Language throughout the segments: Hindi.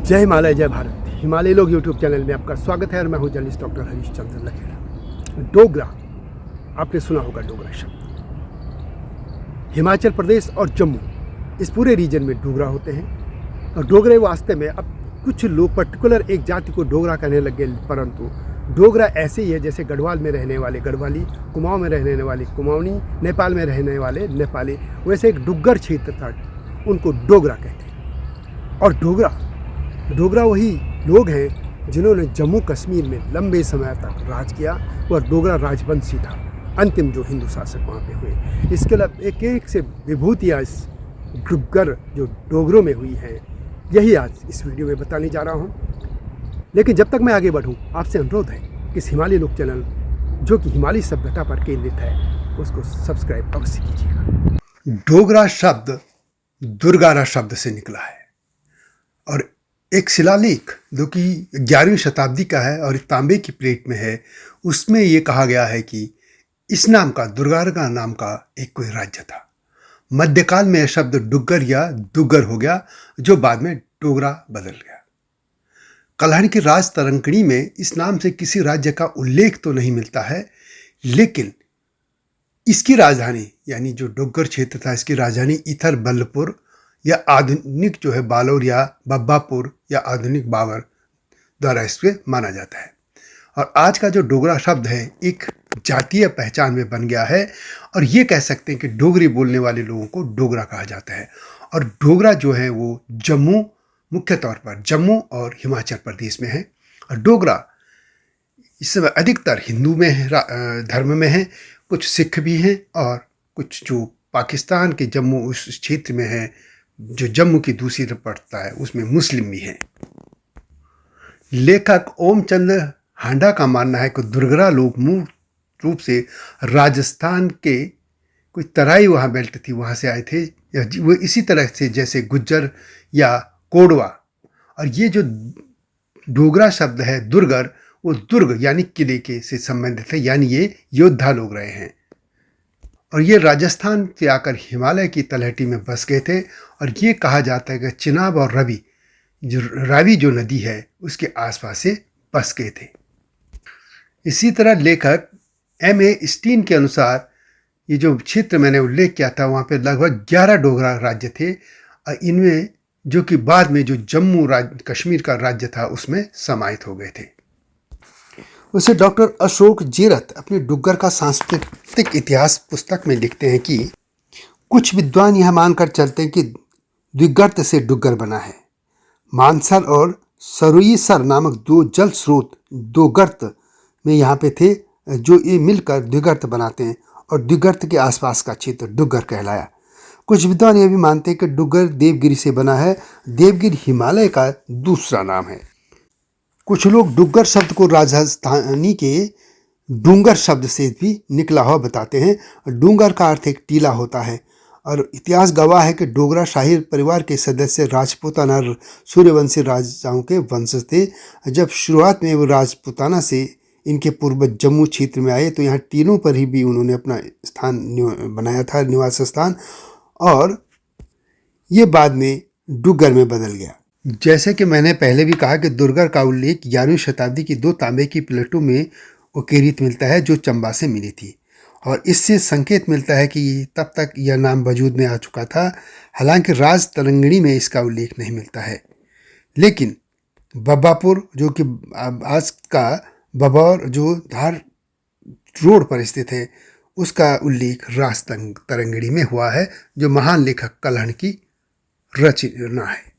जय हिमालय जय भारत। हिमालय लोग यूट्यूब चैनल में आपका स्वागत है और मैं हूं जर्नलिस्ट डॉक्टर हरीश चंद्र लखेड़ा। डोगरा, आपने सुना होगा डोगरा शब्द। हिमाचल प्रदेश और जम्मू, इस पूरे रीजन में डोगरा होते हैं। और डोगरे वास्ते में अब कुछ लोग पर्टिकुलर एक जाति को डोगरा कहने लग गए, परंतु डोगरा ऐसे ही है जैसे गढ़वाल में रहने वाले गढ़वाली, कुमाऊं में रहने वाले कुमाऊनी, नेपाल में रहने वाले नेपाली, वैसे एक डुग्गर क्षेत्र था, उनको डोगरा कहते हैं। और डोगरा वही लोग हैं जिन्होंने जम्मू कश्मीर में लंबे समय तक राज किया। वह डोगरा राजवंशी था, अंतिम जो हिंदू शासक वहाँ पे हुए। इसके अलावा एक एक से विभूतियाँ इस डुग्गर जो डोगरों में हुई हैं, यही आज इस वीडियो में बताने जा रहा हूँ। लेकिन जब तक मैं आगे बढ़ूँ, आपसे अनुरोध है कि इस हिमालय लोक चैनल जो कि हिमालय सभ्यता पर केंद्रित है, उसको सब्सक्राइब अवश्य कीजिएगा। डोगरा शब्द दुर्गारा शब्द से निकला है और एक शिलालेख जो कि 11वीं शताब्दी का है और तांबे की प्लेट में है, उसमें ये कहा गया है कि इस नाम का, दुर्गारा नाम का एक कोई राज्य था। मध्यकाल में यह शब्द डुग्गर या दुग्गर हो गया, जो बाद में डोगरा बदल गया। कल्हण की राज तरंगिणी में इस नाम से किसी राज्य का उल्लेख तो नहीं मिलता है, लेकिन इसकी राजधानी यानी जो डुग्गर क्षेत्र था, इसकी राजधानी इथर बल्लपुर या आधुनिक जो है बालोर या बब्बापुर या आधुनिक बाबर द्वारा इसके माना जाता है। और आज का जो डोगरा शब्द है एक जातीय पहचान में बन गया है और ये कह सकते हैं कि डोगरी बोलने वाले लोगों को डोगरा कहा जाता है। और डोगरा जो है वो जम्मू, मुख्य तौर पर जम्मू और हिमाचल प्रदेश में है। और डोगरा इस समय अधिकतर हिंदू में है, धर्म में है, कुछ सिख भी हैं और कुछ जो पाकिस्तान के जम्मू उस क्षेत्र में है, जो जम्मू की दूसरी तरफ पड़ता है, उसमें मुस्लिम भी हैं। लेखक ओमचंद हांडा का मानना है कि दुर्गरा लोग मूल रूप से राजस्थान के कोई तराई वहाँ बेल्ट थी, वहाँ से आए थे। वो इसी तरह से जैसे गुज्जर या कोडवा। और ये जो डोगरा शब्द है दुर्गर, वो दुर्ग यानी किले के से संबंधित है, यानी ये योद्धा लोग रहे हैं। और ये राजस्थान से आकर हिमालय की तलहटी में बस गए थे। और ये कहा जाता है कि चिनाब और रावी जो नदी है उसके आसपास से बस गए थे। इसी तरह लेखक M.A. स्टीन के अनुसार ये जो क्षेत्र मैंने उल्लेख किया था, वहाँ पे लगभग 11 डोगरा राज्य थे। और इनमें जो कि बाद में जो जम्मू कश्मीर का राज्य था उसमें समाहित हो गए थे। उसे डॉक्टर अशोक जीरत अपने डुग्गर का सांस्कृतिक इतिहास पुस्तक में लिखते हैं कि कुछ विद्वान यह मानकर चलते हैं कि द्विगर्त से डुग्गर बना है। मानसर और सरुईसर नामक दो जल स्रोत दो गर्त में यहाँ पे थे, जो ये मिलकर द्विगर्त बनाते हैं और द्विगर्त के आसपास का क्षेत्र डुग्गर कहलाया। कुछ विद्वान यह भी मानते हैं कि डुग्गर देवगिरी से बना है। देवगिरी हिमालय का दूसरा नाम है। कुछ लोग डुग्गर शब्द को राजस्थानी के डूंगर शब्द से भी निकला हुआ बताते हैं। डूंगर का अर्थ एक टीला होता है और इतिहास गवाह है कि डोगरा शाही परिवार के सदस्य राजपूताना सूर्यवंशी राजाओं के वंशज थे। जब शुरुआत में वो राजपूताना से इनके पूर्वज जम्मू क्षेत्र में आए तो यहाँ टीलों पर ही भी उन्होंने अपना स्थान बनाया था, निवास स्थान, और ये बाद में डुग्गर में बदल गया। जैसे कि मैंने पहले भी कहा कि दुर्गर का उल्लेख 11वीं शताब्दी की 2 तांबे की प्लेटों में उकेरित मिलता है जो चंबा से मिली थी। और इससे संकेत मिलता है कि तब तक यह नाम वजूद में आ चुका था। हालांकि राज तरंगिणी में इसका उल्लेख नहीं मिलता है, लेकिन बब्बापुर जो कि आज का बबौर जो धार रोड पर स्थित है, उसका उल्लेख राज तरंगिणी में हुआ है, जो महान लेखक कल्हण की रचना है।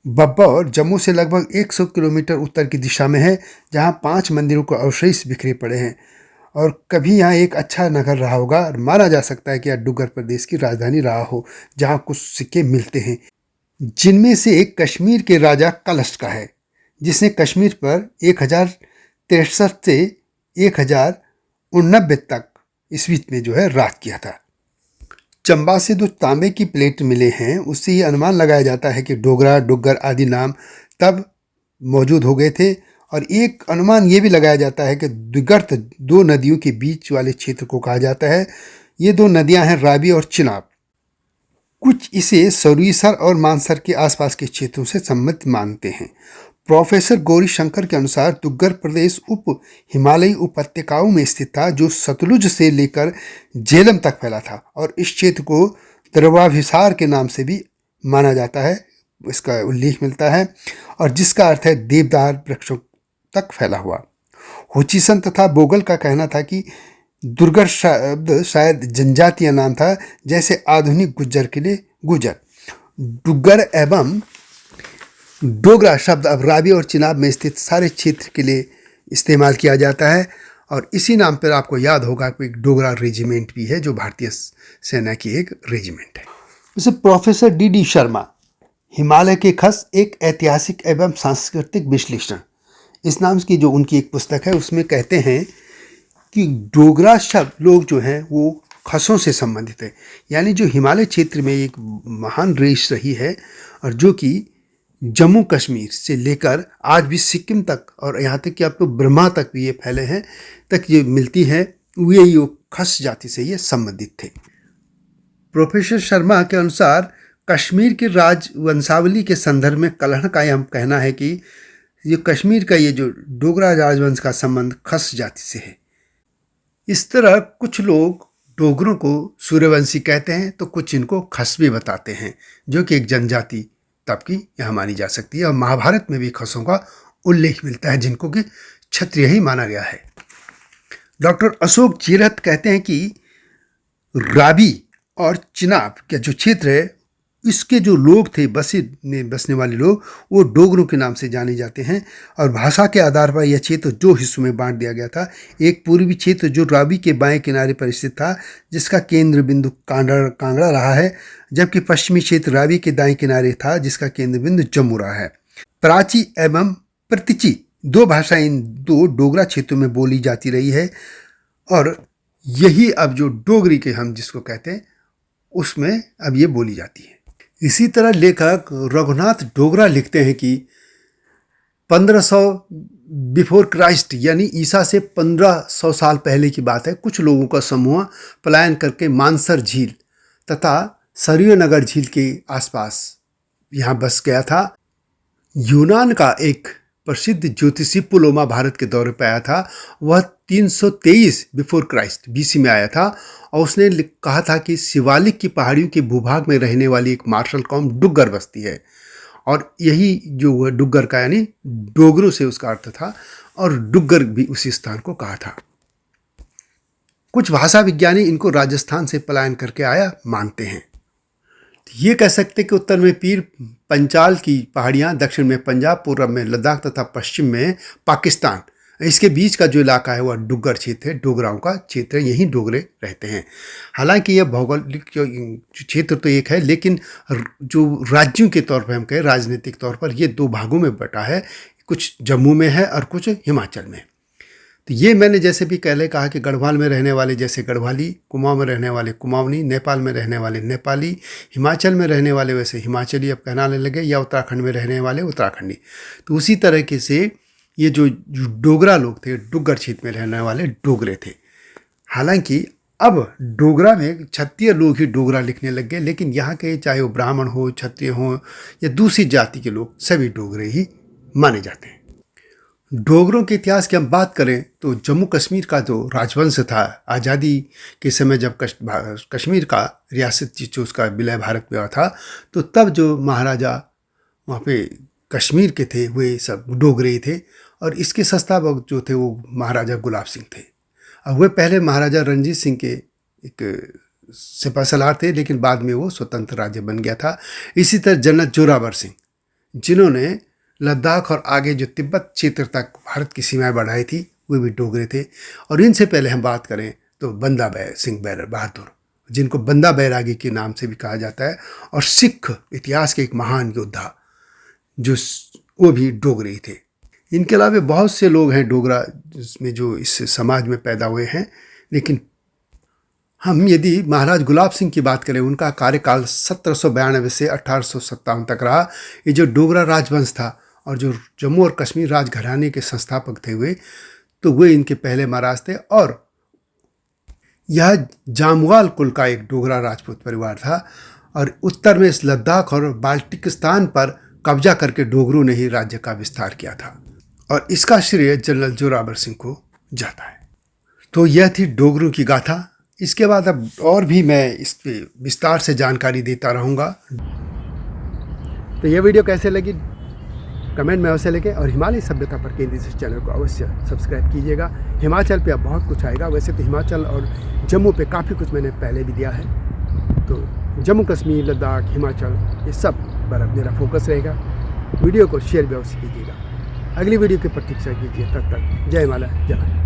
बब्बौर जम्मू से लगभग 100 किलोमीटर उत्तर की दिशा में है, जहां 5 मंदिरों के अवशेष बिखरे पड़े हैं। और कभी यहाँ एक अच्छा नगर रहा होगा और माना जा सकता है कि यह डुग्गर प्रदेश की राजधानी रहा हो, जहाँ कुछ सिक्के मिलते हैं, जिनमें से एक कश्मीर के राजा कलश का है, जिसने कश्मीर पर 1063 से 1089 तक ईस्वी में जो है राज किया था। चंबा से जो तांबे की प्लेट मिले हैं, उससे ये अनुमान लगाया जाता है कि डोगरा, डुग्गर आदि नाम तब मौजूद हो गए थे। और एक अनुमान ये भी लगाया जाता है कि द्विगर्त 2 नदियों के बीच वाले क्षेत्र को कहा जाता है। ये 2 नदियां हैं रावी और चिनाब। कुछ इसे सरूईसर और मानसर के आसपास के क्षेत्रों से संबंधित मानते हैं। प्रोफेसर गौरी शंकर के अनुसार दुग्गर प्रदेश उप हिमालयी उपत्यकाओं में स्थित था, जो सतलुज से लेकर झेलम तक फैला था, और इस क्षेत्र को द्रवाभिसार के नाम से भी माना जाता है, इसका उल्लेख मिलता है, और जिसका अर्थ है देवदार वृक्षों तक फैला हुआ। हुचिसन तथा बोगल का कहना था कि दुर्गर शब्द शायद जनजातीय नाम था, जैसे आधुनिक गुज्जर के लिए गुजर। डुग्गर एवं डोगरा शब्द अब रावी और चिनाब में स्थित सारे क्षेत्र के लिए इस्तेमाल किया जाता है, और इसी नाम पर आपको याद होगा कि एक डोगरा रेजिमेंट भी है, जो भारतीय सेना की एक रेजिमेंट है। उसे प्रोफेसर डी शर्मा, हिमालय के खस, एक ऐतिहासिक एवं सांस्कृतिक विश्लेषण, इस नाम की जो उनकी एक पुस्तक है, उसमें कहते हैं कि डोगरा शब्द लोग जो हैं वो खसों से संबंधित है, यानी जो हिमालय क्षेत्र में एक महान रेस रही है, और जो कि जम्मू कश्मीर से लेकर आज भी सिक्किम तक और यहाँ तक कि अब तो ब्रह्मा तक भी ये फैले हैं तक ये मिलती है, यही वो खस जाति से ये संबंधित थे। प्रोफेसर शर्मा के अनुसार कश्मीर की राजवंशावली के संदर्भ में कलहण का यह कहना है कि ये कश्मीर का ये जो डोगरा राजवंश का संबंध खस जाति से है। इस तरह कुछ लोग डोगरों को सूर्यवंशी कहते हैं, तो कुछ इनको खस भी बताते हैं, जो कि एक जनजाति तब की यहाँ मानी जा सकती है, और महाभारत में भी खसों का उल्लेख मिलता है, जिनको कि क्षत्रिय ही माना गया है। डॉक्टर अशोक जीरत कहते हैं कि रावी और चिनाब का जो क्षेत्र है, इसके जो लोग थे बसने वाले लोग, वो डोगरों के नाम से जाने जाते हैं, और भाषा के आधार पर यह क्षेत्र दो हिस्सों में बांट दिया गया था। एक पूर्वी क्षेत्र जो रावी के बाएं किनारे पर स्थित था, जिसका केंद्र बिंदु कांगड़ा रहा है, जबकि पश्चिमी क्षेत्र रावी के दाएं किनारे था, जिसका केंद्र बिंदु जम्मू रहा है। प्राची एवं प्रतिची दो भाषाएं इन दो डोगरा क्षेत्रों में बोली जाती रही है, और यही अब जो डोगरी के हम जिसको कहते हैं उसमें अब ये बोली जाती है। इसी तरह लेखक रघुनाथ डोगरा लिखते हैं कि 1500 बिफोर क्राइस्ट, यानी ईसा से 1500 साल पहले की बात है, कुछ लोगों का समूह पलायन करके मानसर झील तथा सरयू नगर झील के आसपास यहाँ बस गया था। यूनान का एक प्रसिद्ध ज्योतिषी पुलोमा भारत के दौरे पर आया था। वह 323 बिफोर क्राइस्ट बीसी में आया था, और उसने कहा था कि शिवालिक की पहाड़ियों के भूभाग में रहने वाली एक मार्शल कौम डुग्गर बसती है, और यही जो डुग्गर का यानी डोगरों से उसका अर्थ था, और डुग्गर भी उसी स्थान को कहा था। कुछ भाषा विज्ञानी इनको राजस्थान से पलायन करके आया मानते हैं। ये कह सकते कि उत्तर में पीर पंचाल की पहाड़ियाँ, दक्षिण में पंजाब, पूर्व में लद्दाख तथा पश्चिम में पाकिस्तान, इसके बीच का जो इलाका है वह डुग्गर क्षेत्र है, डोगराओं का क्षेत्र है, यहीं डोगरे रहते हैं। हालांकि यह भौगोलिक क्षेत्र तो एक है, लेकिन जो राज्यों के तौर पर हम कहें, राजनीतिक तौर पर ये दो भागों में बटा है, कुछ जम्मू में है और कुछ हिमाचल में। तो ये मैंने जैसे भी पहले कहा कि गढ़वाल में रहने वाले जैसे गढ़वाली, कुमाऊं में रहने वाले कुमाऊनी, नेपाल में रहने वाले नेपाली, हिमाचल में रहने वाले वैसे हिमाचली अब कहलाने लगे, या उत्तराखंड में रहने वाले उत्तराखंडी। तो उसी तरीके से ये जो डोगरा लोग थे, डुग्गर क्षेत्र में रहने वाले डोगरे थे। हालांकि अब डोगरा में क्षत्रिय लोग ही डोगरा लिखने लग गए, लेकिन यहाँ के चाहे वो ब्राह्मण हो, क्षत्रिय हो या दूसरी जाति के लोग, सभी डोगरे ही माने जाते हैं। डोगरों के इतिहास की हम बात करें तो जम्मू कश्मीर का जो राजवंश था, आज़ादी के समय जब कश्मीर का रियासत जो उसका विलय भारत में हुआ था, तो तब जो महाराजा वहाँ पे कश्मीर के थे वे सब डोगरे थे, और इसके संस्थापक जो थे वो महाराजा गुलाब सिंह थे। अब वे पहले महाराजा रणजीत सिंह के एक सिपह सलार थे, लेकिन बाद में वो स्वतंत्र राज्य बन गया था। इसी तरह जनरल जोरावर सिंह, जिन्होंने लद्दाख और आगे जो तिब्बत क्षेत्र तक भारत की सीमाएं बढ़ाई थी, वे भी डोगरे थे। और इनसे पहले हम बात करें तो बंदा सिंह बहादुर, जिनको बंदा बैरागी के नाम से भी कहा जाता है, और सिख इतिहास के एक महान योद्धा जो वो भी डोगरे थे। इनके अलावा बहुत से लोग हैं डोगरा जिसमें जो इस समाज में पैदा हुए हैं, लेकिन हम यदि महाराज गुलाब सिंह की बात करें, उनका कार्यकाल 1792 से 1857 तक रहा। ये जो डोगरा राजवंश था और जो जम्मू और कश्मीर राजघराने के संस्थापक थे वे, तो वे इनके पहले महाराज थे, और यह जामवाल कुल का एक डोगरा राजपूत परिवार था। और उत्तर में इस लद्दाख और बाल्टिकिस्तान पर कब्जा करके डोगरों ने ही राज्य का विस्तार किया था और इसका श्रेय जनरल जोरावर सिंह को जाता है। तो यह थी डोगरों की गाथा। इसके बाद अब और भी मैं इस पे विस्तार से जानकारी देता रहूँगा। तो यह वीडियो कैसे लगी कमेंट में अवश्य लिखें और हिमालय सभ्यता पर केंद्रित इस चैनल को अवश्य सब्सक्राइब कीजिएगा। हिमाचल पे अब बहुत कुछ आएगा। वैसे तो हिमाचल और जम्मू पे काफ़ी कुछ मैंने पहले भी दिया है, तो जम्मू कश्मीर, लद्दाख, हिमाचल, ये सब पर अब मेरा फोकस रहेगा। वीडियो को शेयर भी अवश्य कीजिएगा। अगली वीडियो की प्रतीक्षा कीजिए। तब तक जय हिमालय, जय भारत।